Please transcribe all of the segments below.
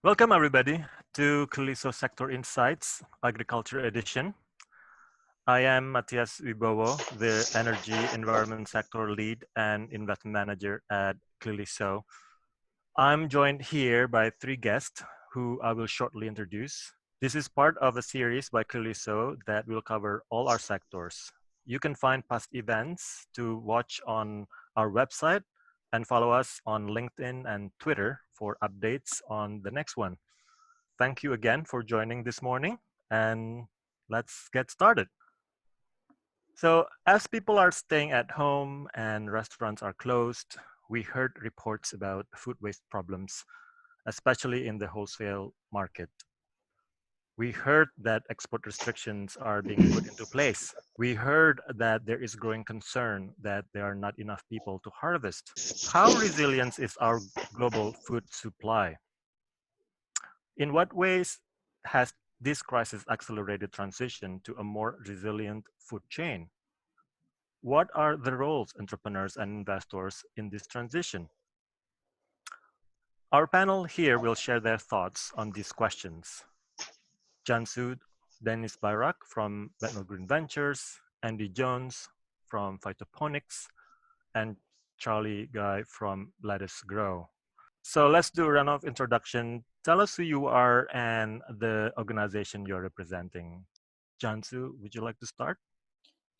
Welcome everybody to ClearlySo Sector Insights Agriculture Edition. I am Matias Wibowo, the Energy Environment Sector Lead and Investment Manager at ClearlySo. I'm joined here by three guests who I will shortly introduce. This is part of a series by ClearlySo that will cover all our sectors. You can find past events to watch on our website and follow us on LinkedIn and Twitter for updates on the next one. Thank you again for joining this morning, and let's get started. So, as people are staying at home and restaurants are closed, we heard reports about food waste problems, especially in the wholesale market. We heard that export restrictions are being put into place. We heard that there is growing concern that there are not enough people to harvest. How resilient is our global food supply? In what ways has this crisis accelerated transition to a more resilient food chain? What are the roles entrepreneurs and investors in this transition? Our panel here will share their thoughts on these questions. Cansu, Deniz Bayrak from Bethnal Green Ventures, Andy Jones from Phytoponics, and Charlie Guy from LettUs Grow. So let's do a round of introduction. Tell us who you are and the organization you're representing. Cansu, would you like to start?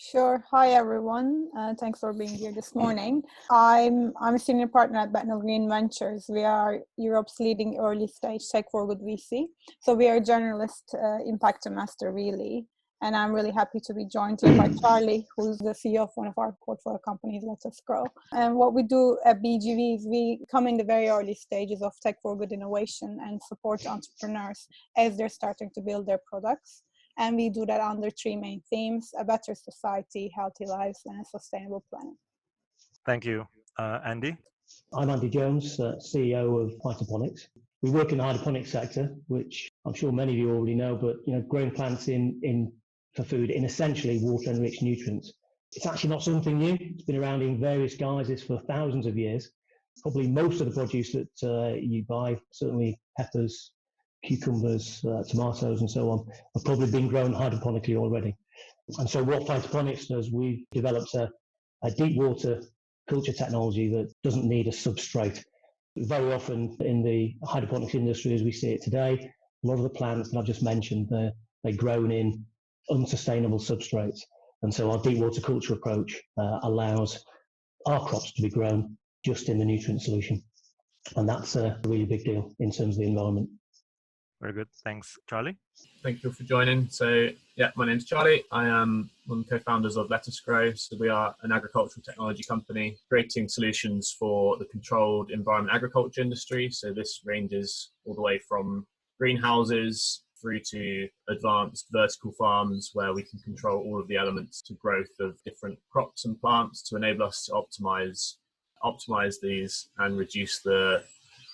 Sure. Hi, everyone. Thanks for being here this morning. I'm a senior partner at Bethnal Green Ventures. We are Europe's leading early stage tech for good VC. So we are a generalist impact investor, really. And I'm really happy to be joined here by Charlie, who's the CEO of one of our portfolio companies, LettUs Grow. And what we do at BGV is we come in the very early stages of tech for good innovation and support entrepreneurs as they're starting to build their products. And we do that under three main themes: a better society, healthy lives, and a sustainable planet. Thank you. Andy? I'm Andy Jones, CEO of Phytoponics. We work in the hydroponics sector, which I'm sure many of you already know, but growing plants for food in essentially water-enriched nutrients. It's actually not something new. It's been around in various guises for thousands of years. Probably most of the produce that you buy, certainly peppers, cucumbers, tomatoes and so on, have probably been grown hydroponically already. And so what Phytoponics does, we've developed a deep water culture technology that doesn't need a substrate. Very often in the hydroponics industry as we see it today, a lot of the plants that I've just mentioned, they're grown in unsustainable substrates. And so our deep water culture approach allows our crops to be grown just in the nutrient solution. And that's a really big deal in terms of the environment. Very good. Thanks. Charlie? Thank you for joining. So, my name's Charlie. I am one of the co-founders of LettUs Grow. So we are an agricultural technology company creating solutions for the controlled environment agriculture industry. So this ranges all the way from greenhouses through to advanced vertical farms where we can control all of the elements to growth of different crops and plants to enable us to optimize these and reduce the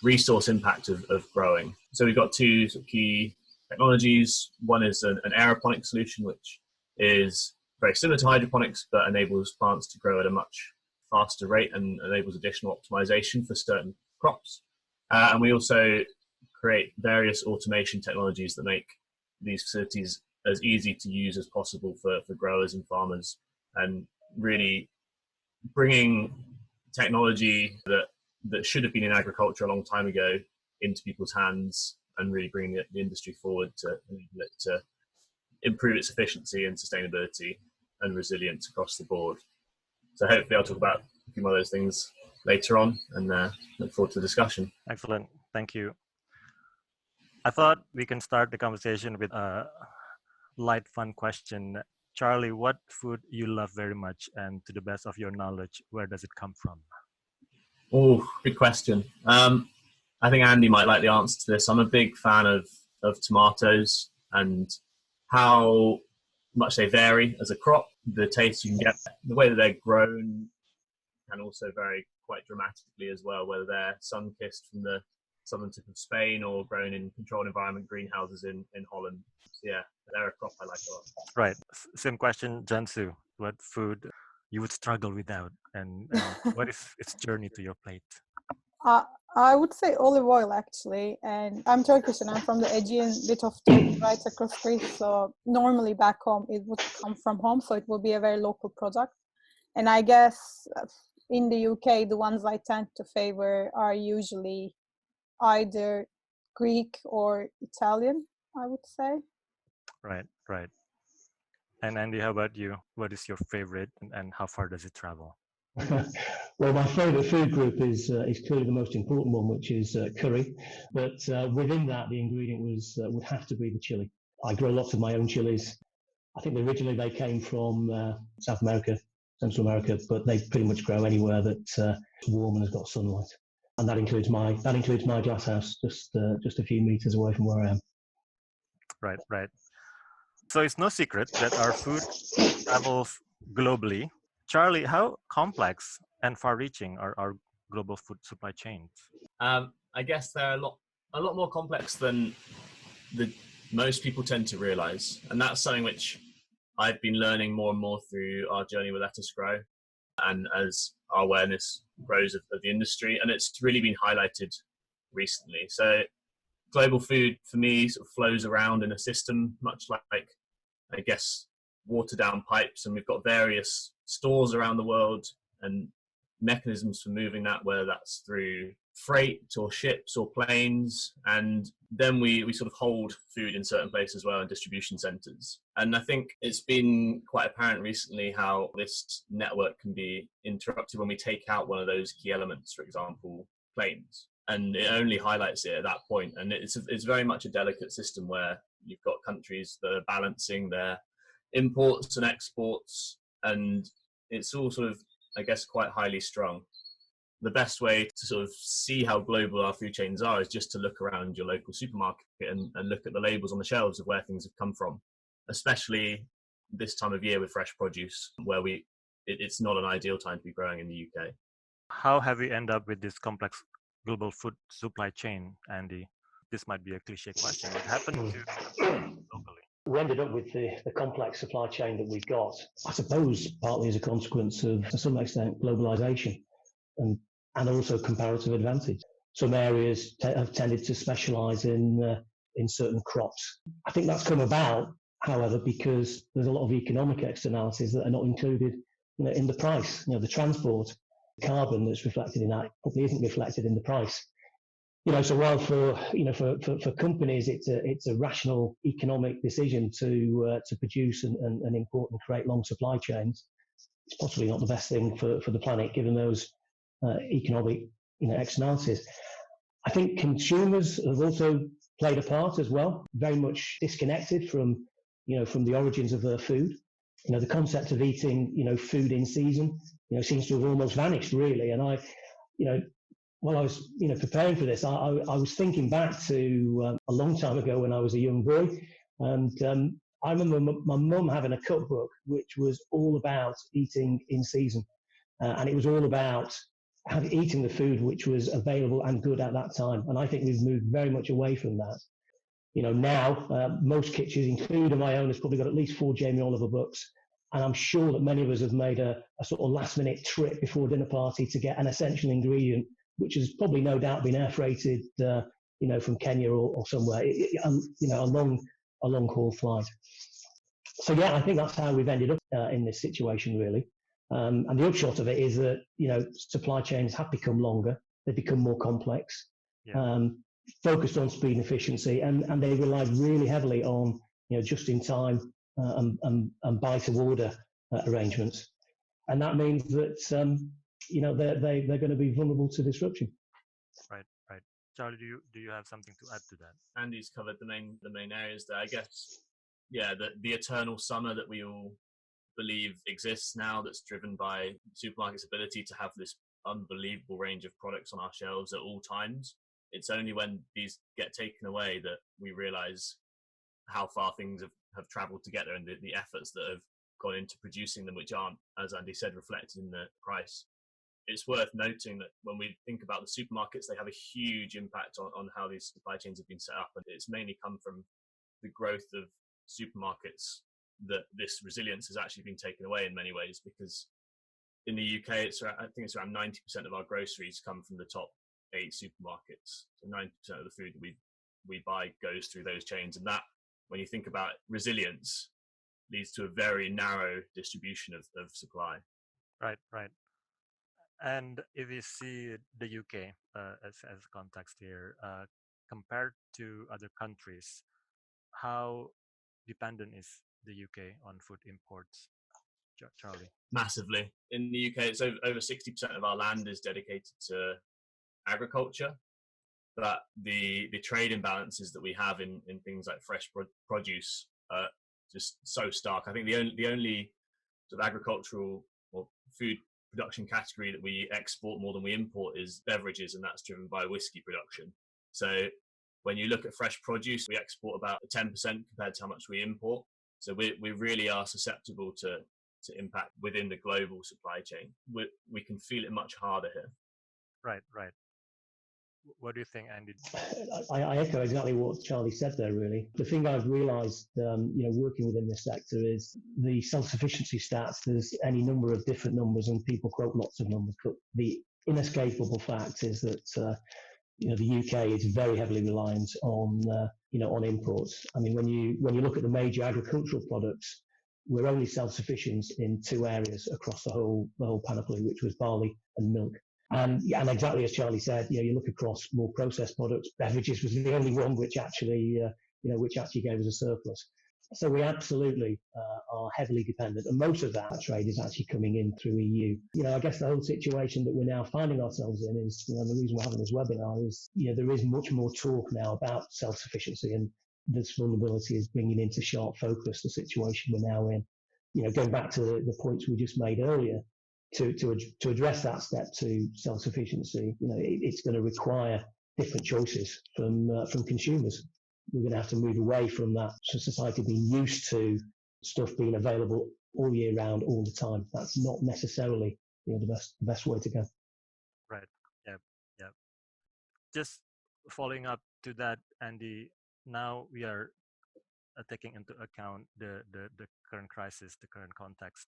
resource impact of growing. So we've got two key technologies. One is an aeroponic solution, which is very similar to hydroponics, but enables plants to grow at a much faster rate and enables additional optimization for certain crops. And we also create various automation technologies that make these facilities as easy to use as possible for growers and farmers, and really bringing technology that should have been in agriculture a long time ago into people's hands and really bringing the industry forward to improve its efficiency and sustainability and resilience across the board. So hopefully I'll talk about a few more of those things later on and look forward to the discussion. Excellent. Thank you. I thought we can start the conversation with a light, fun question. Charlie, what food you love very much, and to the best of your knowledge, where does it come from? Oh, good question. I think Andy might like the answer to this. I'm a big fan of tomatoes and how much they vary as a crop. The taste you can get, the way that they're grown can also vary quite dramatically as well, whether they're sun-kissed from the southern tip of Spain or grown in controlled environment greenhouses in Holland. So yeah, they're a crop I like a lot. Right. Same question, Jansu. What food you would struggle without, and what is its journey to your plate? I would say olive oil actually, and I'm Turkish and I'm from the Aegean bit of Turkey right across Greece. So normally back home it would come from home, so it will be a very local product. And I guess in the UK, the ones I tend to favor are usually either Greek or Italian, I would say. Right, right. And Andy, how about you? What is your favorite, and how far does it travel? Well, my favourite food group is clearly the most important one, which is curry. But within that, the ingredient would have to be the chili. I grow lots of my own chilies. I think originally they came from South America, Central America, but they pretty much grow anywhere that's warm and has got sunlight. And that includes my glass house, just a few meters away from where I am. Right, right. So it's no secret that our food travels globally. Charlie, how complex and far-reaching are our global food supply chains? I guess they're a lot more complex than most people tend to realize, and that's something which I've been learning more and more through our journey with LettUs Grow, and as our awareness grows of the industry, and it's really been highlighted recently. So global food for me sort of flows around in a system, much like, I guess, water down pipes, and we've got various stores around the world and mechanisms for moving that, whether that's through freight or ships or planes, and then we sort of hold food in certain places as well in distribution centers. And I think it's been quite apparent recently how this network can be interrupted when we take out one of those key elements, for example, planes, and it only highlights it at that point. And it's very much a delicate system where you've got countries that are balancing their imports and exports, and it's all sort of, I guess, quite highly strung. The best way to sort of see how global our food chains are is just to look around your local supermarket and look at the labels on the shelves of where things have come from, especially this time of year with fresh produce, where it's not an ideal time to be growing in the UK. How have we ended up with this complex global food supply chain, Andy? This might be a cliche question. What happened to locally? We ended up with the complex supply chain that we've got, I suppose, partly as a consequence of, to some extent, globalization and also comparative advantage. Some areas have tended to specialize in certain crops. I think that's come about, however, because there's a lot of economic externalities that are not included, in the price. The transport, carbon that's reflected in that probably isn't reflected in the price. So while for companies it's a rational economic decision to produce and import and create long supply chains, it's possibly not the best thing for the planet given those economic externalities. I think consumers have also played a part as well, very much disconnected from the origins of their food. The concept of eating food in season seems to have almost vanished really. And while I was preparing for this, I was thinking back to a long time ago when I was a young boy, and I remember my mum having a cookbook which was all about eating in season, and it was all about eating the food which was available and good at that time. And I think we've moved very much away from that. Now most kitchens, including my own, has probably got at least 4 Jamie Oliver books. And I'm sure that many of us have made a sort of last-minute trip before dinner party to get an essential ingredient, which has probably no doubt been air freighted, from Kenya or somewhere, a long-haul flight. So yeah, I think that's how we've ended up in this situation, really. And the upshot of it is that supply chains have become longer, they become more complex, focused on speed and efficiency, and they rely really heavily on just-in-time and buy-to-order arrangements, and that means that they're going to be vulnerable to disruption. Right. Charlie, do you have something to add to that? Andy's covered the main areas there. I guess, the eternal summer that we all believe exists now, that's driven by supermarkets' ability to have this unbelievable range of products on our shelves at all times. It's only when these get taken away that we realize how far things have traveled together, and the efforts that have gone into producing them, which aren't, as Andy said, reflected in the price. It's worth noting that when we think about the supermarkets, they have a huge impact on how these supply chains have been set up, and it's mainly come from the growth of supermarkets that this resilience has actually been taken away in many ways, because in the UK, I think it's around 90% of our groceries come from the top 8 supermarkets. So 90% of the food that we buy goes through those chains. And that, when you think about resilience, leads to a very narrow distribution of supply. Right, right. And if you see the UK as context here, compared to other countries, how dependent is the UK on food imports, Charlie? Massively. In the UK, it's over 60% of our land is dedicated to agriculture, but the trade imbalances that we have in things like fresh produce are just so stark. I think the only sort of agricultural or food production category that we export more than we import is beverages, and that's driven by whiskey production. So when you look at fresh produce, we export about 10% compared to how much we import. So we really are susceptible to impact within the global supply chain. We can feel it much harder here. Right, right. What do you think, Andy? I echo exactly what Charlie said there, really. The thing I've realised, working within this sector is the self-sufficiency stats. There's any number of different numbers and people quote lots of numbers, but the inescapable fact is that the UK is very heavily reliant on imports. I mean, when you look at the major agricultural products, we're only self-sufficient in 2 areas across the whole panoply, which was barley and milk. And exactly as Charlie said, you look across more processed products, beverages was the only one which actually gave us a surplus. So we absolutely are heavily dependent, and most of that trade is actually coming in through EU. I guess the whole situation that we're now finding ourselves in is, the reason we're having this webinar is, there is much more talk now about self-sufficiency, and this vulnerability is bringing into sharp focus the situation we're now in. Going back to the points we just made earlier, to address that step to self-sufficiency, it's going to require different choices from consumers. We're going to have to move away from that society being used to stuff being available all year round, all the time. That's not necessarily the best way to go. Right. Yeah. Yeah. Just following up to that, Andy. Now we are taking into account the current crisis, the current context.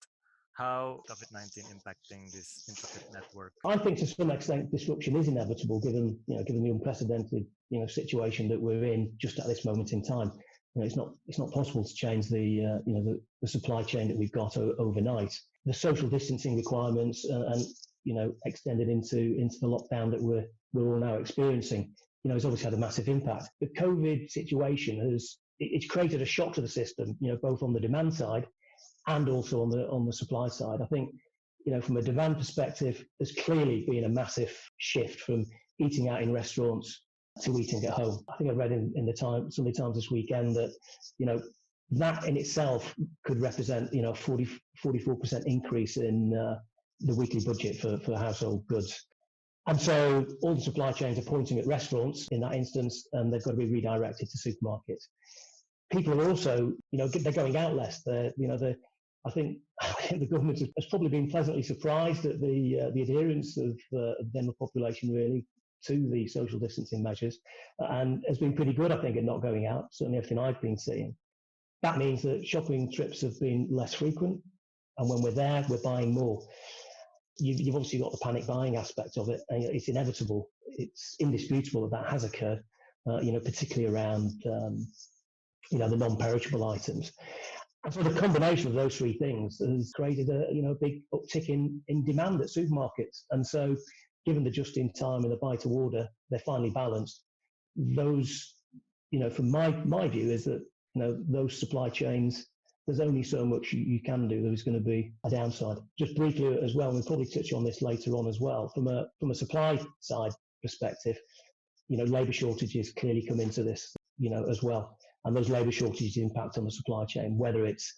How COVID-19 impacting this intricate network? I think to some extent disruption is inevitable, given the unprecedented situation that we're in just at this moment in time. It's not possible to change the supply chain that we've got overnight. The social distancing requirements and extended into the lockdown that we're all now experiencing, has obviously had a massive impact. The COVID situation it's created a shock to the system, both on the demand side and also on the supply side. I think, from a demand perspective, there's clearly been a massive shift from eating out in restaurants to eating at home. I think I read in the Sunday Times this weekend that, that in itself could represent, 44% increase in the weekly budget for household goods. And so all the supply chains are pointing at restaurants in that instance, and they've got to be redirected to supermarkets. People are also, they're going out less. I think the government has probably been pleasantly surprised at the adherence of the general population, really, to the social distancing measures, and has been pretty good, I think, at not going out, certainly everything I've been seeing. That means that shopping trips have been less frequent, and when we're there, we're buying more. You've obviously got the panic buying aspect of it, and it's inevitable. It's indisputable that has occurred, particularly around, the non-perishable items. And so the combination of those 3 things has created a big uptick in demand at supermarkets. And so, given the just-in-time and the buy-to-order, they're finely balanced. Those, from my view, is that those supply chains, there's only so much you can do. There's going to be a downside. Just briefly as well, and we'll probably touch on this later on as well. From a supply side perspective, labour shortages clearly come into this, as well. And those labour shortages impact on the supply chain, whether it's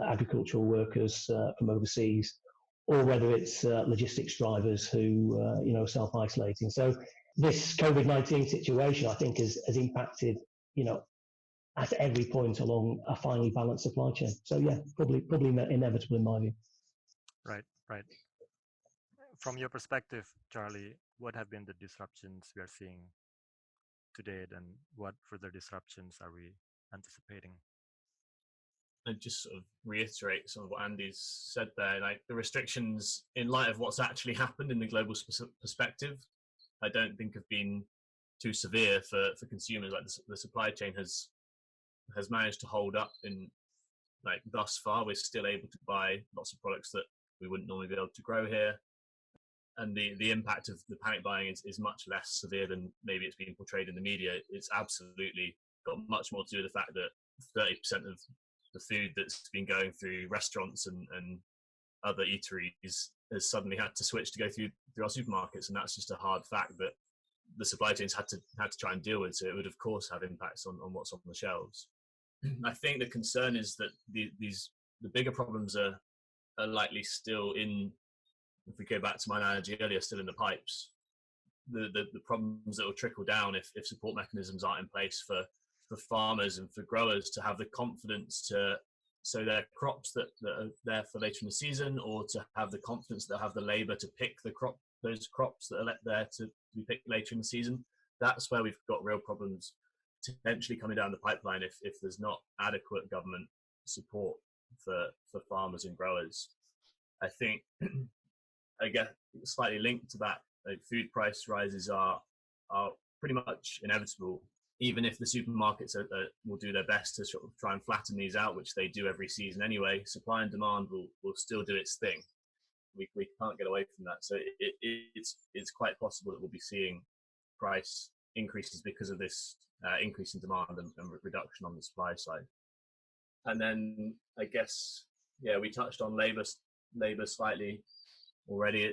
agricultural workers from overseas, or whether it's logistics drivers who are self-isolating. So this COVID-19 situation, I think, has impacted at every point along a finely balanced supply chain. So yeah, probably inevitable in my view. Right. From your perspective, Charlie, what have been the disruptions we are seeing today, and what further disruptions are we anticipating? And just sort of reiterate some of what Andy's said there, like the restrictions in light of what's actually happened in the global perspective. I don't think have been too severe for consumers. Like the supply chain has managed to hold up in like thus far. We're still able to buy lots of products that we wouldn't normally be able to grow here. And the impact of the panic buying is much less severe than maybe it's being portrayed in the media. It's absolutely got much more to do with the fact that 30% of the food that's been going through restaurants and other eateries has suddenly had to switch to go through our supermarkets, and that's just a hard fact that the supply chains had to try and deal with. So it would of course have impacts on what's on the shelves. I think the concern is that the bigger problems are likely still in, if we go back to my analogy earlier, still in the pipes. The problems that will trickle down if support mechanisms aren't in place for farmers and for growers to have the confidence to sow their crops that are there for later in the season, or to have the confidence that have the labour to pick those crops that are there to be picked later in the season. That's where we've got real problems potentially coming down the pipeline if there's not adequate government support for farmers and growers. I think, again, slightly linked to that, like food price rises are pretty much inevitable, even if the supermarkets will do their best to sort of try and flatten these out, which they do every season anyway. Supply and demand will still do its thing. We can't get away from that. So it's quite possible that we'll be seeing price increases because of this increase in demand and reduction on the supply side. And then I guess, yeah, we touched on labor slightly already.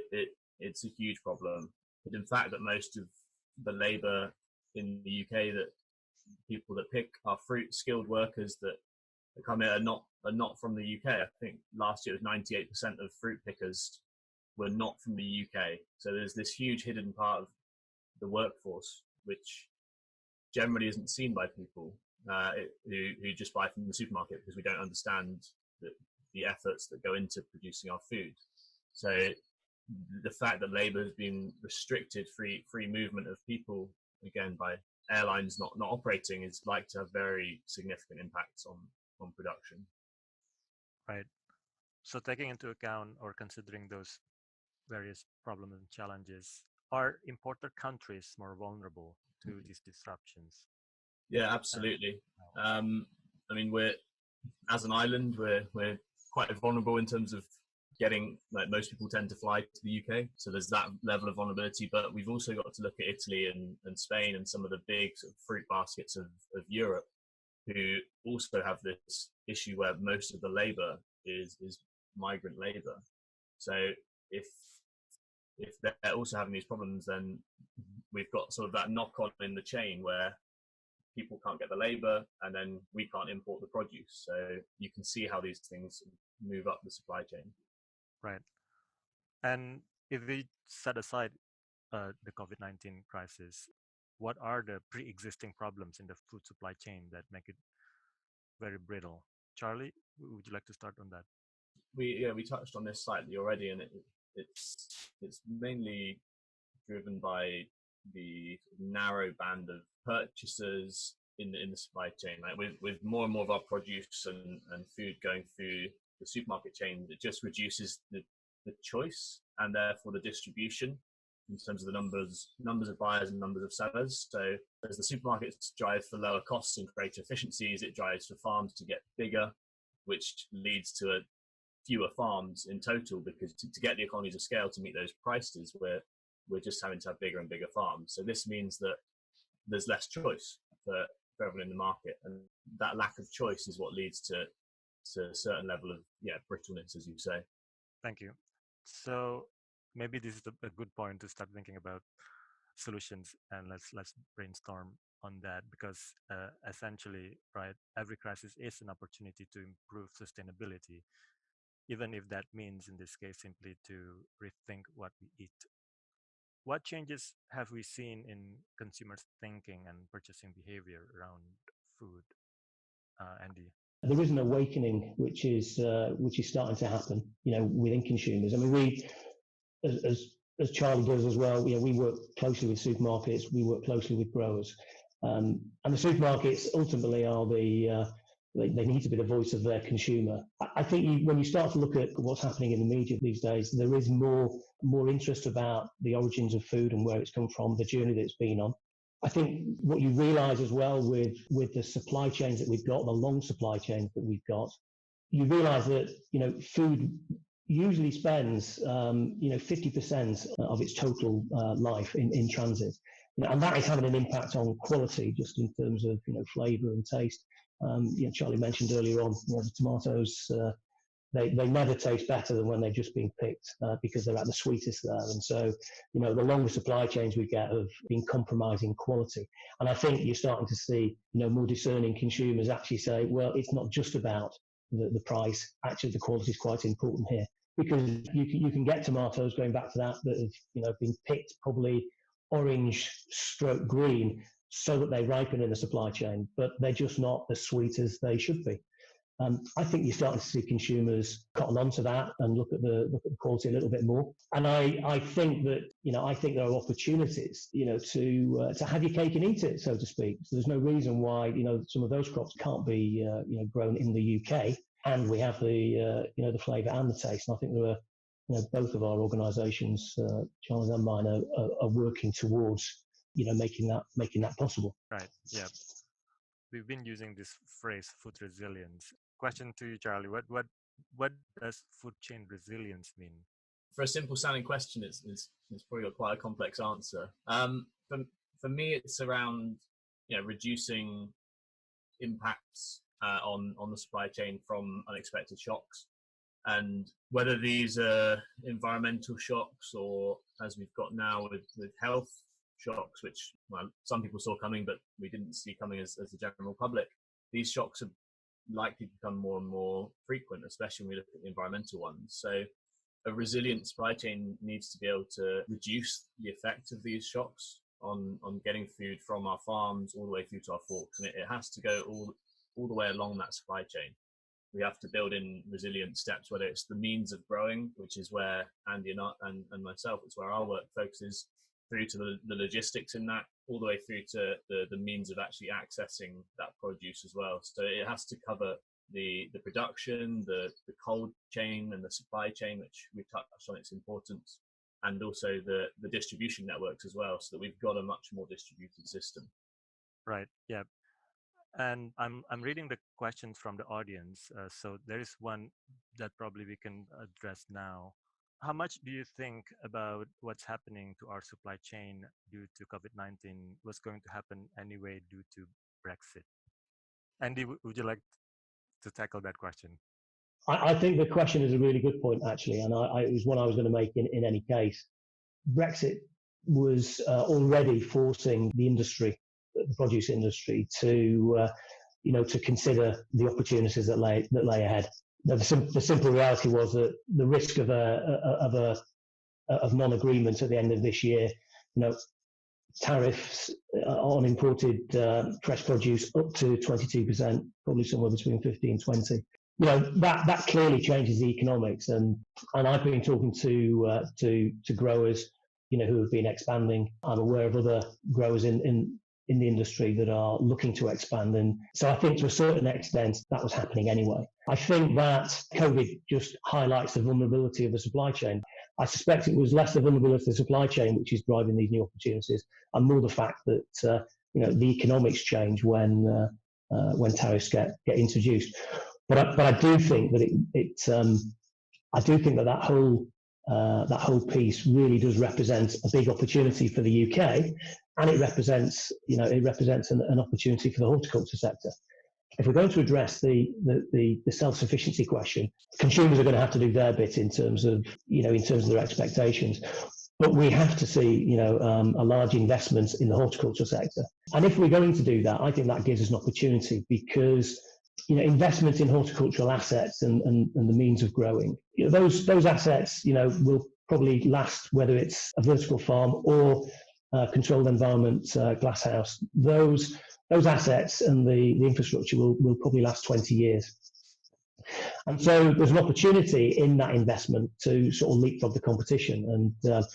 It's a huge problem. But in fact, that most of the labor in the UK, that people that pick our fruit, skilled workers that come here are not from the UK. I think last year it was 98% of fruit pickers were not from the UK. So there's this huge hidden part of the workforce which generally isn't seen by people who just buy from the supermarket, because we don't understand the efforts that go into producing our food. So the fact that labour has been restricted, free movement of people, again by airlines not operating, is like to have very significant impacts on production. Right. So taking into account or considering those various problems and challenges, are importer countries more vulnerable to these disruptions? Yeah, absolutely. I mean, we're, as an island, we're quite vulnerable in terms of getting, like most people tend to fly to the UK, so there's that level of vulnerability. But we've also got to look at Italy and Spain and some of the big sort of fruit baskets of Europe, who also have this issue where most of the labour is migrant labour. So if they're also having these problems, then we've got sort of that knock-on in the chain where people can't get the labour and then we can't import the produce. So you can see how these things move up the supply chain. Right. And if we set aside the COVID-19 crisis, what are the pre-existing problems in the food supply chain that make it very brittle? Charlie, would you like to start on that? We touched on this slightly already, and it's mainly driven by the narrow band of purchasers in the supply chain. Like with more and more of our produce and food going through the supermarket chain, it just reduces the choice and therefore the distribution in terms of the numbers of buyers and numbers of sellers. So as the supermarkets drive for lower costs and greater efficiencies, it drives for farms to get bigger, which leads to fewer farms in total, because to get the economies of scale to meet those prices, we're just having to have bigger and bigger farms. So this means that there's less choice for everyone in the market, and that lack of choice is what leads to a certain level of brittleness, as you say. Thank you. So maybe this is a good point to start thinking about solutions, and let's brainstorm on that, because essentially, right, every crisis is an opportunity to improve sustainability, even if that means in this case simply to rethink what we eat. What changes have we seen in consumers' thinking and purchasing behavior around food, Andy? There is an awakening which is starting to happen, within consumers. I mean, we, as Charlie does as well, we work closely with supermarkets, we work closely with growers, and the supermarkets ultimately are the They need to be the voice of their consumer. I think when you start to look at what's happening in the media these days, there is more interest about the origins of food and where it's come from, the journey that it's been on. I think what you realise as well with the supply chains that we've got, the long supply chains that we've got, you realise that food usually spends 50% of its total life in transit, and that is having an impact on quality, just in terms of flavour and taste. Charlie mentioned earlier on, the tomatoes, they never taste better than when they've just been picked, because they're at the sweetest there. And so, the longer supply chains we get have been compromising quality. And I think you're starting to see, more discerning consumers actually say, well, it's not just about the price. Actually, the quality is quite important here, because you can get tomatoes, going back to that have been picked probably orange/green, so that they ripen in the supply chain, but they're just not as sweet as they should be. I think you're starting to see consumers cotton onto that and look at the quality a little bit more. And I think that I think there are opportunities to have your cake and eat it, so to speak. So there's no reason why some of those crops can't be grown in the UK, and we have the the flavour and the taste. And I think there are both of our organisations, Charles and mine, are working towards making that possible. Right. Yeah. We've been using this phrase, food resilience. Question to you, Charlie. What does food chain resilience mean? For a simple sounding question, it's probably got quite a complex answer. For me, it's around reducing impacts on the supply chain from unexpected shocks, and whether these are environmental shocks or, as we've got now with health shocks, which some people saw coming, but we didn't see coming as the general public. These shocks are likely to become more and more frequent, especially when we look at the environmental ones. So a resilient supply chain needs to be able to reduce the effect of these shocks on getting food from our farms all the way through to our forks, and it has to go all the way along that supply chain. We have to build in resilient steps, whether it's the means of growing, which is where Andy and myself, it's where our work focuses, through to the logistics in that, all the way through to the means of actually accessing that produce as well. So it has to cover the production, the cold chain and the supply chain, which we touched on its importance, and also the distribution networks as well, so that we've got a much more distributed system. Right. Yeah. And I'm reading the questions from the audience. So there is one that probably we can address now. How much do you think about what's happening to our supply chain due to COVID-19 was going to happen anyway due to Brexit? Andy, would you like to tackle that question? I think the question is a really good point, actually, and it was one I was going to make in any case. Brexit was already forcing the industry, the produce industry, to consider the opportunities that lay ahead. The simple reality was that the risk of non-agreement at the end of this year, tariffs on imported fresh produce up to 22%, probably somewhere between 50 and 20. That clearly changes the economics, and I've been talking to growers, who have been expanding. I'm aware of other growers in the industry that are looking to expand, and so I think to a certain extent that was happening anyway. I think that COVID just highlights the vulnerability of the supply chain. I suspect it was less the vulnerability of the supply chain which is driving these new opportunities, and more the fact that the economics change when tariffs get introduced. But I do think that that whole piece really does represent a big opportunity for the UK, and it represents an opportunity for the horticulture sector. If we're going to address the self-sufficiency question, consumers are going to have to do their bit in terms of their expectations. But we have to see a large investment in the horticulture sector. And if we're going to do that, I think that gives us an opportunity, because investment in horticultural assets and the means of growing, those assets will probably last, whether it's a vertical farm or controlled environment glasshouse. Those assets and the infrastructure will probably last 20 years. And so there's an opportunity in that investment to sort of leapfrog the competition. And the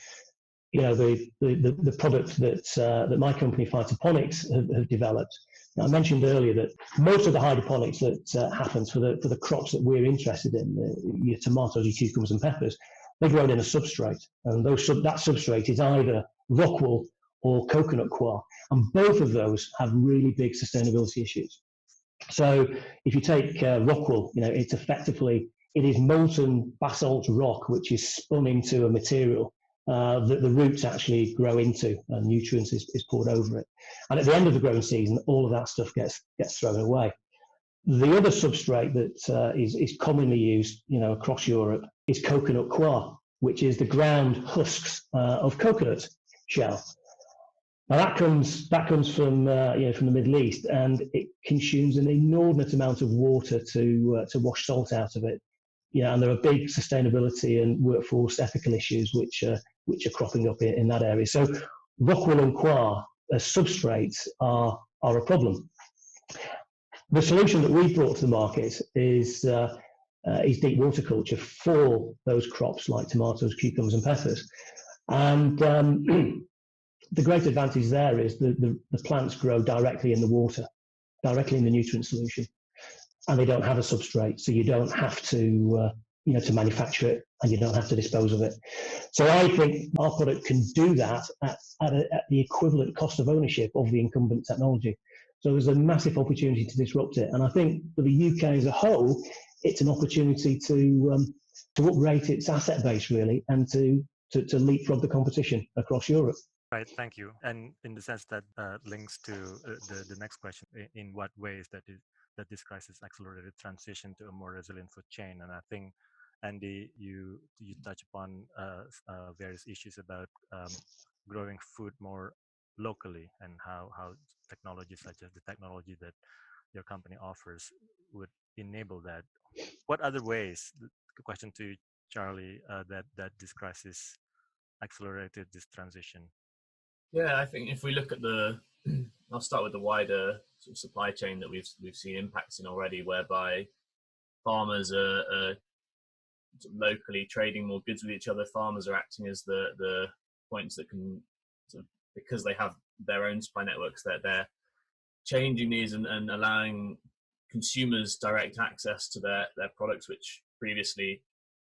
product that my company Phytoponics have developed, Now, I mentioned earlier that most of the hydroponics that happens for the crops that we're interested in, your tomatoes, your cucumbers and peppers, they're grown in a substrate, and that substrate is either rock wool or coconut coir, and both of those have really big sustainability issues. So if you take rock wool, it's effectively, it is molten basalt rock which is spun into a material that the roots actually grow into, and nutrients is poured over it. And at the end of the growing season, all of that stuff gets thrown away. The other substrate that is commonly used, across Europe is coconut coir, which is the ground husks of coconut shell. Now that comes from the Middle East, and it consumes an inordinate amount of water to wash salt out of it. And there are big sustainability and workforce ethical issues which are cropping up in that area. So rock wool and coir as substrates are a problem. The solution that we brought to the market is deep water culture for those crops like tomatoes, cucumbers and peppers. And the great advantage there is the plants grow directly in the water, directly in the nutrient solution, and they don't have a substrate, so you don't have to to manufacture it, and you don't have to dispose of it. So I think our product can do that at the equivalent cost of ownership of the incumbent technology. So there's a massive opportunity to disrupt it, and I think for the UK as a whole, it's an opportunity to upgrade its asset base really, and to leapfrog the competition across Europe. Right, thank you. And in the sense that links to the next question, in what ways that this crisis accelerated transition to a more resilient food chain? And I think, Andy, you touch upon various issues about growing food more locally, and how technologies such as the technology that your company offers would enable that. What other ways, the question to Charlie, that this crisis accelerated this transition? Yeah, I think if we look at I'll start with the wider sort of supply chain that we've seen impacts in already, whereby farmers are locally trading more goods with each other. Farmers are acting as the points that can, because they have their own supply networks, they're changing these and allowing consumers direct access to their products, which previously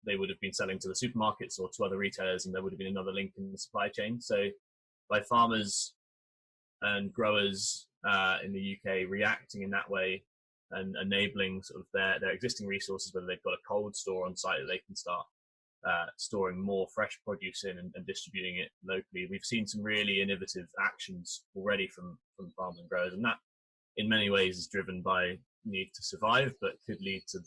they would have been selling to the supermarkets or to other retailers, and there would have been another link in the supply chain. So by farmers and growers in the UK reacting in that way and enabling sort of their existing resources, whether they've got a cold store on site that they can start storing more fresh produce in and distributing it locally. We've seen some really innovative actions already from farmers and growers, and that in many ways is driven by need to survive, but could lead to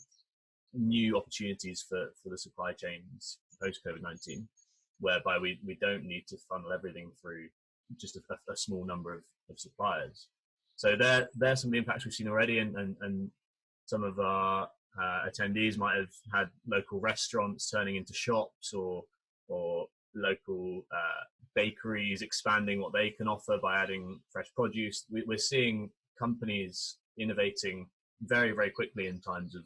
new opportunities for the supply chains post COVID-19, whereby we don't need to funnel everything through just a small number of suppliers. So there's some of the impacts we've seen already, and some of our attendees might have had local restaurants turning into shops, or local bakeries expanding what they can offer by adding fresh produce. We're seeing companies innovating very, very quickly in times of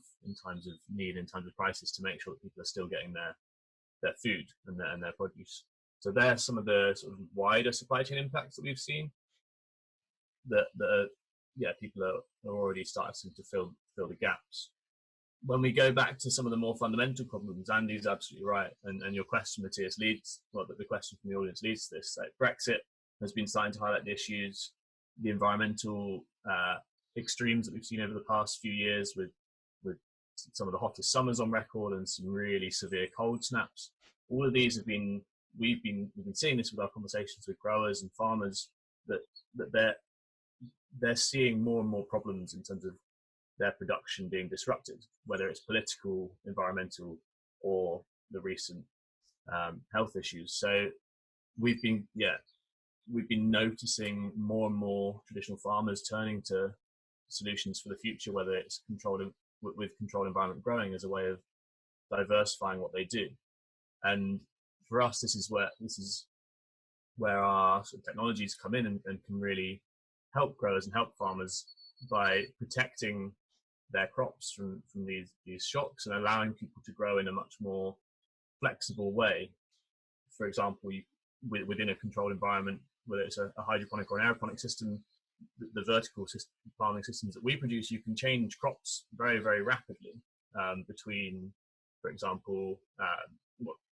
need, in times of crisis, to make sure that people are still getting their food and their produce. So there's some of the sort of wider supply chain impacts that we've seen that people are already starting to fill the gaps. When we go back to some of the more fundamental problems, Andy's absolutely right, and your question, Matias, the question from the audience leads to this. Like Brexit has been starting to highlight the issues, the environmental extremes that we've seen over the past few years, with some of the hottest summers on record and some really severe cold snaps. All of these we've been seeing this with our conversations with growers and farmers, that they're seeing more and more problems in terms of their production being disrupted, whether it's political, environmental, or the recent health issues. So we've been noticing more and more traditional farmers turning to solutions for the future, whether it's controlled environment growing as a way of diversifying what they do. And for us, this is where our sort of technologies come in and can really help growers and help farmers by protecting their crops from these shocks and allowing people to grow in a much more flexible way. For example, within a controlled environment, whether it's a hydroponic or an aeroponic system, the vertical farming systems that we produce, you can change crops very, very rapidly between, for example,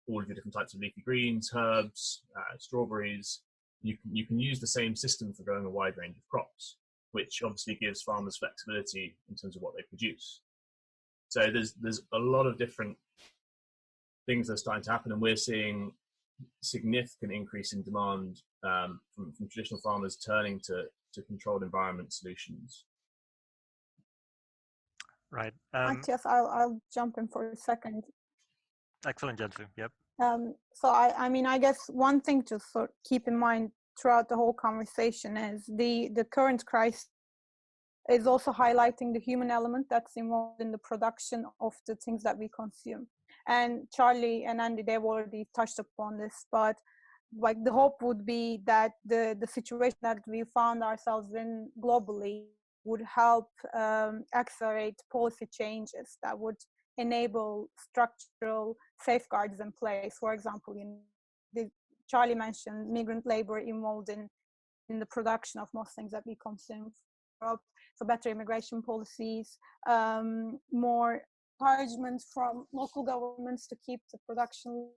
all of your different types of leafy greens, herbs, strawberries. You can use the same system for growing a wide range of crops, which obviously gives farmers flexibility in terms of what they produce. So there's a lot of different things that are starting to happen, and we're seeing significant increase in demand from traditional farmers turning to controlled environment solutions. Right. Matias, I'll jump in for a second. Excellent, Cansu. Yep. So I mean, I guess one thing to sort of keep in mind throughout the whole conversation is the current crisis is also highlighting the human element that's involved in the production of the things that we consume. And Charlie and Andy, they've already touched upon this, but like the hope would be that the situation that we found ourselves in globally would help accelerate policy changes that would enable structural safeguards in place. For example, Charlie mentioned migrant labor involved in the production of most things that we consume. So better immigration policies, more encouragement from local governments to keep the production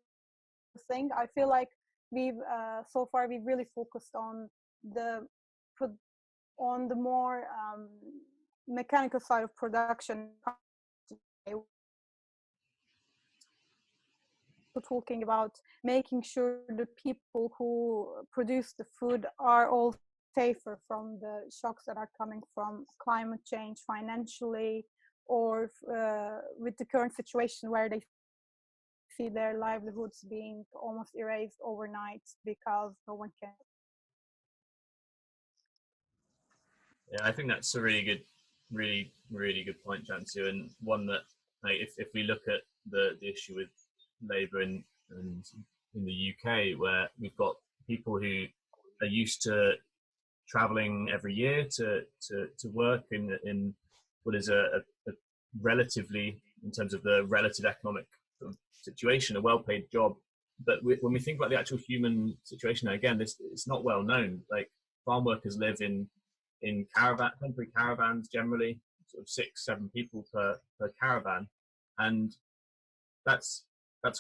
thing. I feel like we've so far we've really focused on the more mechanical side of production. Talking about making sure the people who produce the food are all safer from the shocks that are coming from climate change financially, or with the current situation where they see their livelihoods being almost erased overnight because no one can. Yeah, I think that's a really good point, Cansu, and one that, like, if we look at the issue with labour in the UK, where we've got people who are used to travelling every year to work in what is a relatively, in terms of the relative economic situation, a well-paid job. But when we think about the actual human situation, again, it's not well known. Like, farm workers live in temporary caravans, generally sort of 6-7 people per caravan, and that's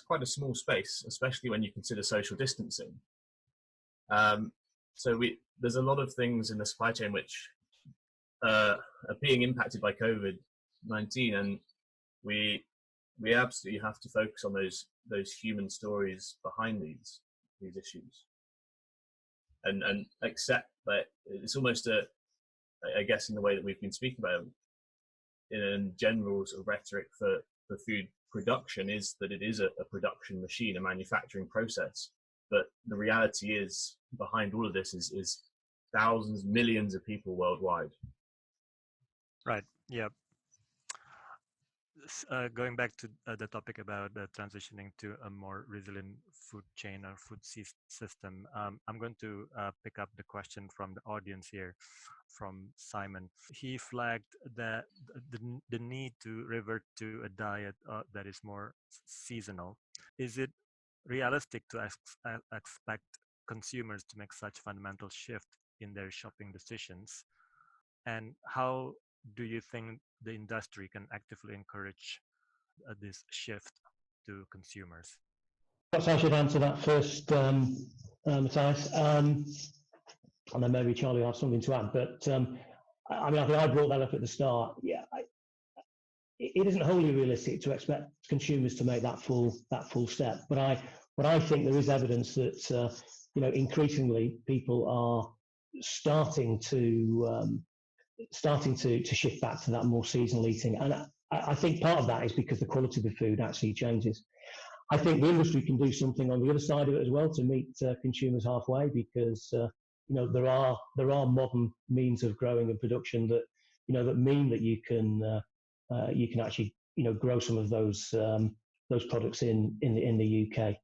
quite a small space, especially when you consider social distancing. So there's a lot of things in the supply chain which are being impacted by COVID-19, and we absolutely have to focus on those human stories behind these issues, and accept that it's almost I guess in the way that we've been speaking about in a general sort of rhetoric for food production, is that it is a production machine, a manufacturing process. But the reality is, behind all of this is thousands, millions of people worldwide. Right. Yeah. Going back to the topic about transitioning to a more resilient food chain or food system, I'm going to pick up the question from the audience here, from Simon. He flagged that the need to revert to a diet that is more seasonal. Is it realistic to expect consumers to make such fundamental shift in their shopping decisions? And how do you think the industry can actively encourage this shift to consumers? Perhaps I should answer that first, Matthias, and then maybe Charlie will have something to add. But I mean, I think I brought that up at the start. Yeah, it isn't wholly realistic to expect consumers to make that full step. But I think there is evidence that increasingly people are starting to shift back to that more seasonal eating, and I think part of that is because the quality of the food actually changes. I think the industry can do something on the other side of it as well to meet consumers halfway, because there are modern means of growing and production that that mean that you can actually grow some of those products in the UK.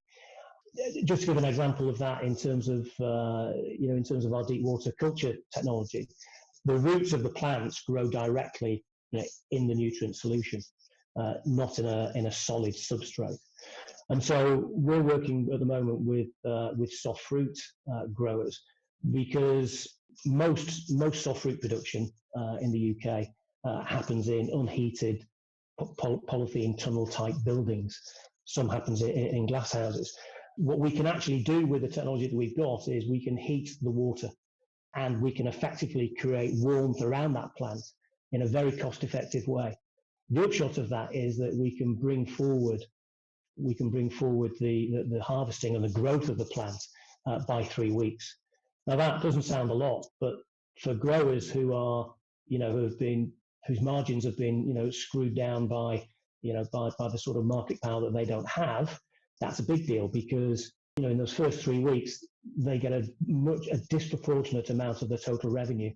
Just to give an example of that, in terms of our deep water culture technology, the roots of the plants grow directly in the nutrient solution, not in a solid substrate. And so we're working at the moment with soft fruit growers because most soft fruit production in the UK happens in unheated polythene tunnel type buildings. Some happens in glass houses. What we can actually do with the technology that we've got is we can heat the water, and we can effectively create warmth around that plant in a very cost effective way. The upshot of that is that we can bring forward the harvesting and the growth of the plant by 3 weeks. Now that doesn't sound a lot, but for growers who are, whose margins have been, screwed down by the sort of market power that they don't have, that's a big deal, because in those first 3 weeks they get a disproportionate amount of the total revenue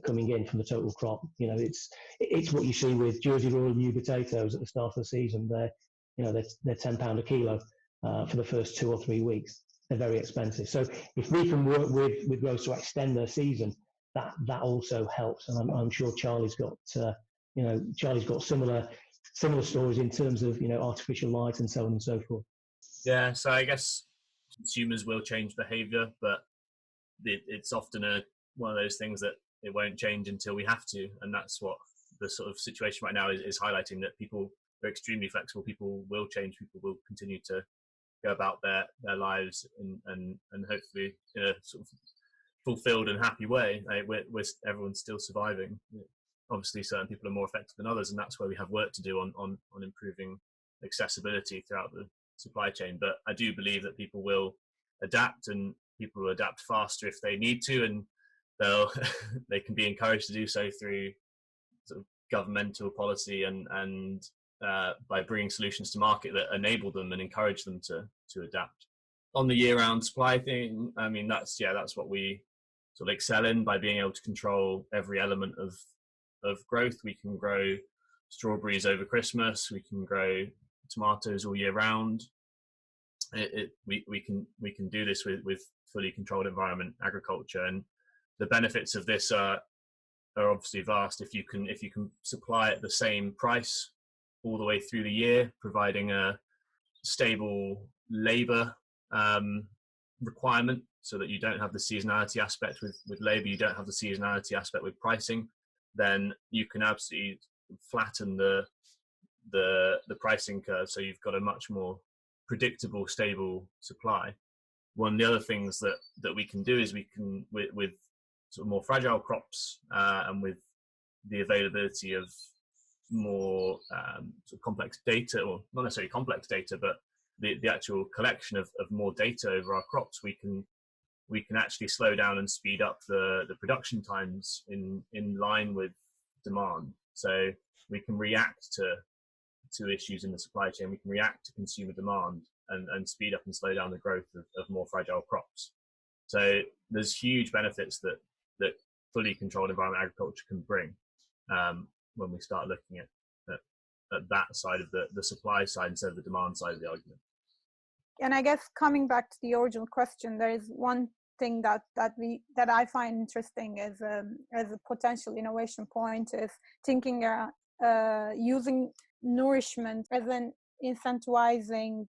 coming in from the total crop. It's what you see with Jersey Royal new potatoes at the start of the season. They're £10 a kilo for the first 2 or 3 weeks. They're very expensive. So if we can work with growers to extend their season, that also helps. And I'm sure Charlie's got similar stories in terms of artificial light and so on and so forth. Yeah, so I guess consumers will change behaviour, but it's often one of those things that it won't change until we have to, and that's what the sort of situation right now is highlighting, that people are extremely flexible. People will change. People will continue to go about their lives and hopefully in a sort of fulfilled and happy way. Everyone's still surviving. Obviously, certain people are more affected than others, and that's where we have work to do on improving accessibility throughout the supply chain. But I do believe that people will adapt, and people will adapt faster if they need to, and they can be encouraged to do so through sort of governmental policy and by bringing solutions to market that enable them and encourage them to adapt. On the year-round supply thing, I mean, that's what we sort of excel in, by being able to control every element of growth. We can grow strawberries over Christmas. We can grow tomatoes all year round. We can do this with fully controlled environment agriculture, and the benefits of this are obviously vast. If you can supply at the same price all the way through the year, providing a stable labour requirement, so that you don't have the seasonality aspect with labour, you don't have the seasonality aspect with pricing, then you can absolutely flatten the pricing curve, so you've got a much more predictable, stable supply. One of the other things that we can do is we can, with sort of more fragile crops and with the availability of more sort of complex data, or not necessarily complex data, but the actual collection of more data over our crops, we can actually slow down and speed up the production times in line with demand. So we can react to issues in the supply chain. We can react to consumer demand and speed up and slow down the growth of more fragile crops. So there's huge benefits that fully controlled environment agriculture can bring when we start looking at that side of the supply side instead of the demand side of the argument. And I guess coming back to the original question, there is one thing that I find interesting as a potential innovation point, is thinking using nourishment as an incentivizing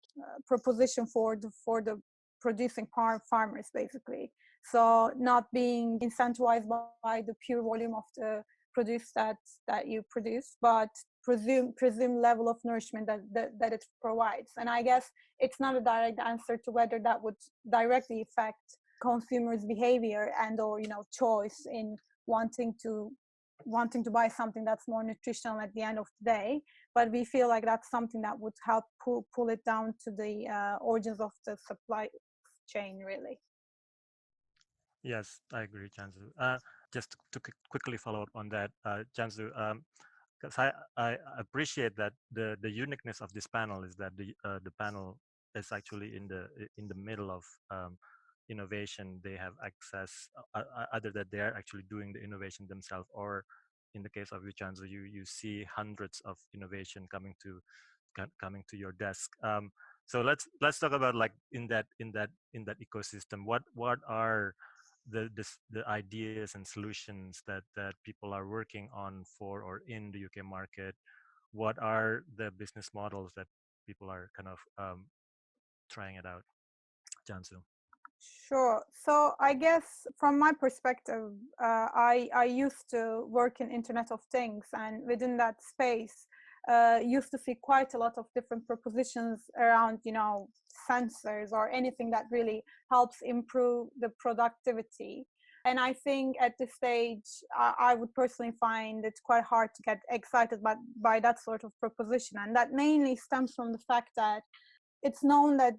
proposition for the producing farmers, basically. So not being incentivized by the pure volume of the produce that you produce, but presume level of nourishment that it provides. And I guess it's not a direct answer to whether that would directly affect consumers' behavior and or choice in wanting to buy something that's more nutritional at the end of the day. But we feel like that's something that would help pull it down to the origins of the supply chain, really. Yes, I agree, Cansu. Just to quickly follow up on that, Cansu, because I appreciate that the uniqueness of this panel is that the panel is actually in the middle of innovation. They have access, either that they are actually doing the innovation themselves, or in the case of you, Cansu, you see hundreds of innovation coming to your desk. So let's talk about, like, in that ecosystem, what are the ideas and solutions that people are working on for or in the UK market? What are the business models that people are kind of trying it out? Cansu. Sure. So I guess from my perspective, I used to work in Internet of Things, and within that space, used to see quite a lot of different propositions around, sensors or anything that really helps improve the productivity. And I think at this stage, I would personally find it quite hard to get excited by that sort of proposition. And that mainly stems from the fact that it's known that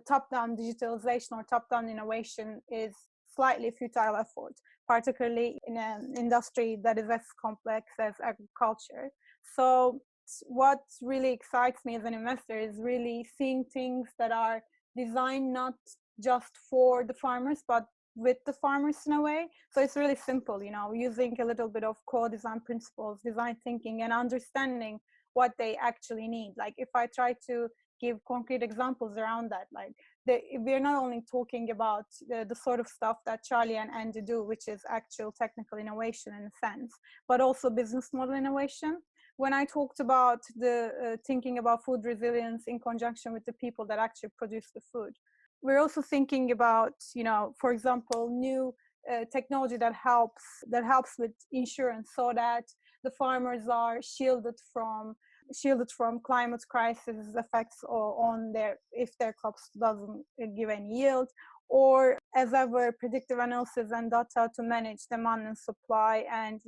top-down digitalization or top-down innovation is slightly futile effort, particularly in an industry that is as complex as agriculture. So what really excites me as an investor is really seeing things that are designed not just for the farmers, but with the farmers in a way. So it's really simple, using a little bit of co-design principles, design thinking, and understanding what they actually need. Like if I try to give concrete examples around that, like we're not only talking about the sort of stuff that Charlie and Andy do, which is actual technical innovation in a sense, but also business model innovation. When I talked about the thinking about food resilience in conjunction with the people that actually produce the food, we're also thinking about, for example, new technology that helps with insurance, so that the farmers are shielded from climate crisis effects on if their crops doesn't give any yield, or as ever predictive analysis and data to manage demand and supply, and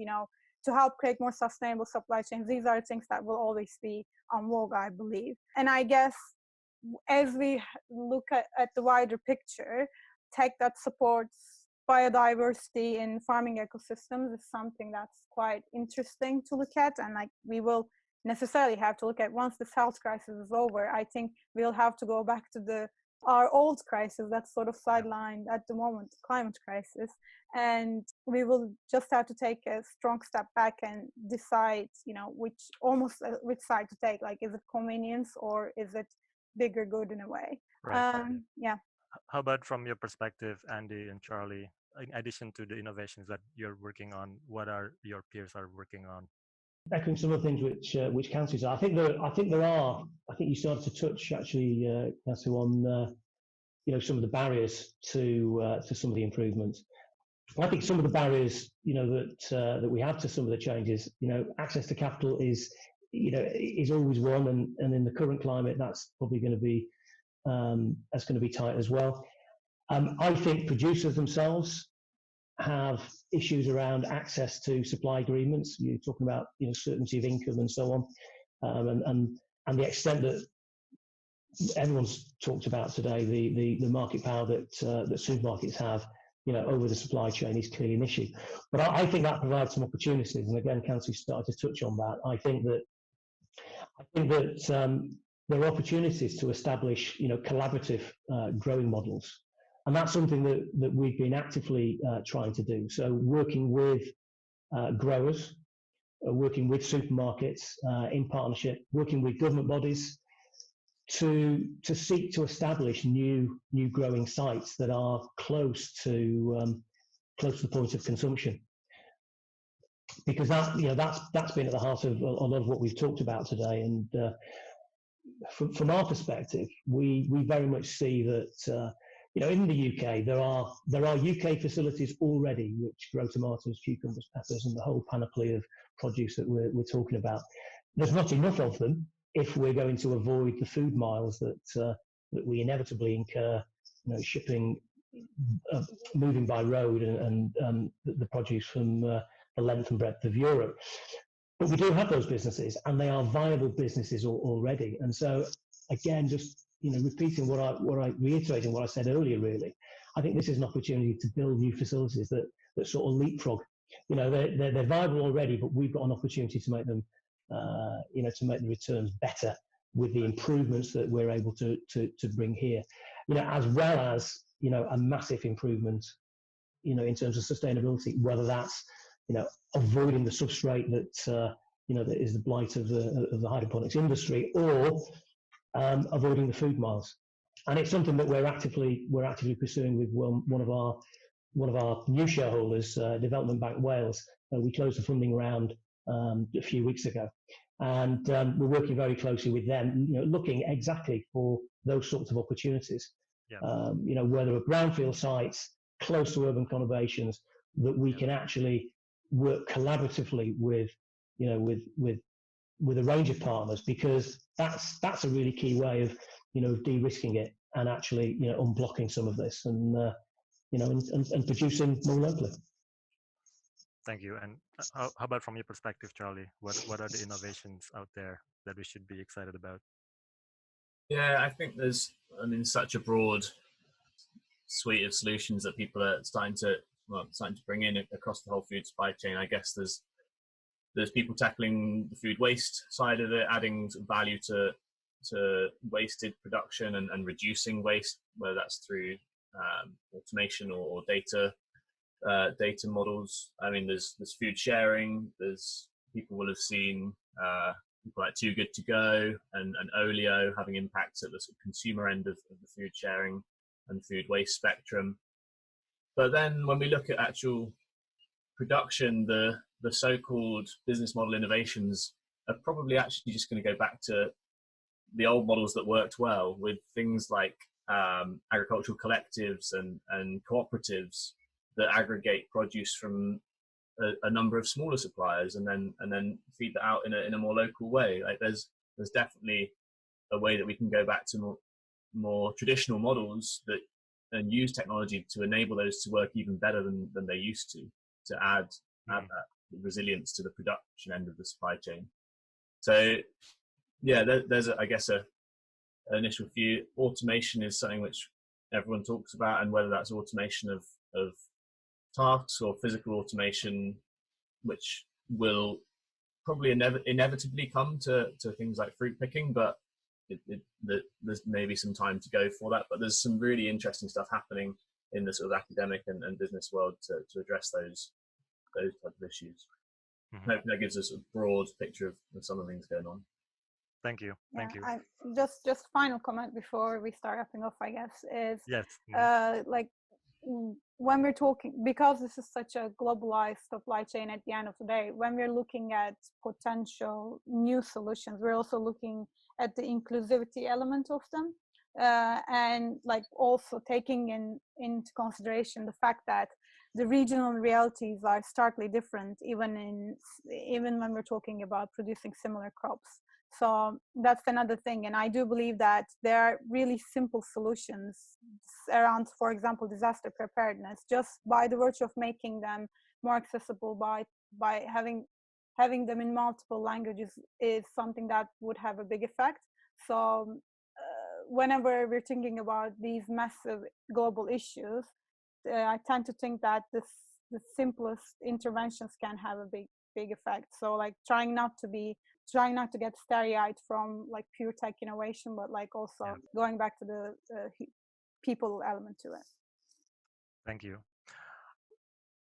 to help create more sustainable supply chains. These are things that will always be on vogue, I believe. And I guess as we look at the wider picture, tech that supports biodiversity in farming ecosystems is something that's quite interesting to look at, and we will necessarily have to look at once this health crisis is over. I think we'll have to go back to our old crisis that's sort of sidelined at the moment, climate crisis, and we will just have to take a strong step back and decide, which side to take. Like, is it convenience or is it bigger good in a way? Right. Yeah. How about from your perspective, Andy and Charlie? In addition to the innovations that you're working on, what are your peers are working on? Echoing some of the things which Cansu said, I think you started to touch actually, Cansu, on some of the barriers to some of the improvements. I think some of the barriers that we have to some of the changes, access to capital is always one, and in the current climate that's probably going to be tight as well. I think producers themselves have issues around access to supply agreements. You're talking about certainty of income and so on, and the extent that everyone's talked about today, the market power that supermarkets have over the supply chain is clearly an issue. But I think that provides some opportunities, and again, Cansu started to touch on that. I think that there are opportunities to establish collaborative growing models. And that's something that we've been actively trying to do. So working with growers, working with supermarkets in partnership, working with government bodies to seek to establish new growing sites that are close to the point of consumption. Because that's been at the heart of a lot of what we've talked about today. And from our perspective, we very much see that in the UK there are UK facilities already which grow tomatoes, cucumbers, peppers, and the whole panoply of produce that we're talking about. There's not enough of them if we're going to avoid the food miles that we inevitably incur, shipping, moving by road and the produce from the length and breadth of Europe. But we do have those businesses, and they are viable businesses already. And so, again, just repeating reiterating what I said earlier, really, I think this is an opportunity to build new facilities that sort of leapfrog. They're viable already, but we've got an opportunity to make them, to make the returns better with the improvements that we're able to bring here, as well as a massive improvement, in terms of sustainability, whether that's avoiding the substrate that that is the blight of the hydroponics industry, or avoiding the food miles. And it's something that we're actively pursuing with one of our new shareholders, Development Bank Wales. We closed the funding round a few weeks ago, and we're working very closely with them, looking exactly for those sorts of opportunities You know, whether are brownfield sites close to urban conurbations, that we can actually work collaboratively with, you know, with a range of partners, because that's a really key way of, you know, de-risking it and actually, you know, unblocking some of this and you know, and producing more locally. Thank you. And how about from your perspective, Charlie? What are the innovations out there that we should be excited about? Yeah, I think there's, I mean, such a broad suite of solutions that people are starting to bring in across the whole food supply chain. I guess there's people tackling the food waste side of it, adding value to wasted production and reducing waste, whether that's through automation or data models. I mean, there's food sharing. There's, people will have seen people like Too Good To Go and Olio having impacts at the sort of consumer end of the food sharing and food waste spectrum. But then when we look at actual production, the so-called business model innovations are probably actually just going to go back to the old models that worked well, with things like agricultural collectives and cooperatives that aggregate produce from a number of smaller suppliers and then feed that out in a more local way. Like there's definitely a way that we can go back to more traditional models that and use technology to enable those to work even better than they used to add that resilience to the production end of the supply chain. So yeah, there's I guess an initial view. Automation is something which everyone talks about, and whether that's automation of tasks or physical automation, which will probably inevitably come to things like fruit picking, but there's maybe some time to go for that. But there's some really interesting stuff happening in the sort of academic and business world to address those type of issues. Mm-hmm. I hope that gives us a broad picture of some of the things going on. Thank you. Thank you. Just final comment before we start wrapping up, I guess, is yes. Like when we're talking, because this is such a globalized supply chain at the end of the day, when we're looking at potential new solutions, we're also looking at the inclusivity element of them, and like also taking into consideration the fact that the regional realities are starkly different, even when we're talking about producing similar crops. So that's another thing. And I do believe that there are really simple solutions around, for example, disaster preparedness, just by the virtue of making them more accessible by having them in multiple languages is something that would have a big effect. So whenever we're thinking about these massive global issues, I tend to think that the simplest interventions can have a big effect. So like trying not to get starry-eyed from like pure tech innovation, but like also going back to the people element to it. Thank you.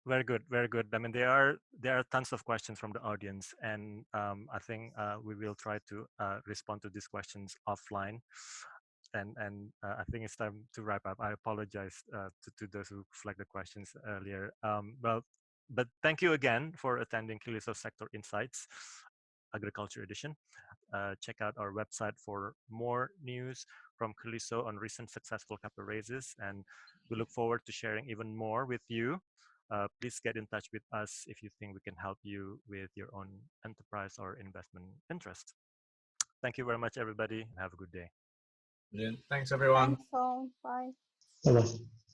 Very good, very good. I mean, there are tons of questions from the audience, and I think we will try to respond to these questions offline. And I think it's time to wrap up. I apologize to those who flagged the questions earlier. But thank you again for attending ClearlySo Sector Insights Agriculture Edition. Check out our website for more news from ClearlySo on recent successful capital raises, and we look forward to sharing even more with you. Please get in touch with us if you think we can help you with your own enterprise or investment interest. Thank you very much, everybody, and have a good day. Brilliant. Thanks, everyone. Thanks all. Bye. Bye-bye.